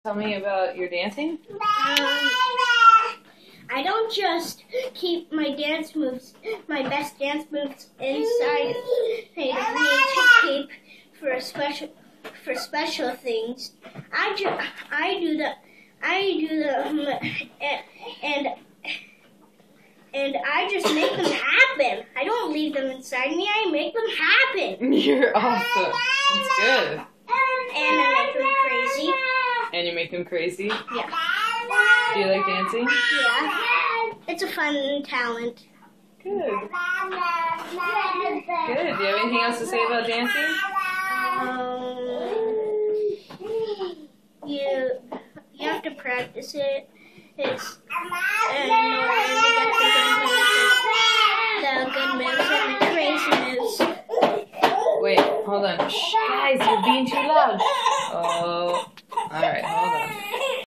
Tell me about your dancing. I don't just keep my dance moves, my best dance moves inside of me to keep for special things. I do them, and I just make them happen. I don't leave them inside me. I make them happen. You're awesome. That's good. And I make them crazy. And you make them crazy? Yeah. Do you like dancing? Yeah. It's a fun talent. Good. Good. Do you have anything else to say about dancing? You have to practice it. It's the good moves and the crazy moves. Wait, hold on. Shh, guys, you're being too loud. Oh, all right. Hold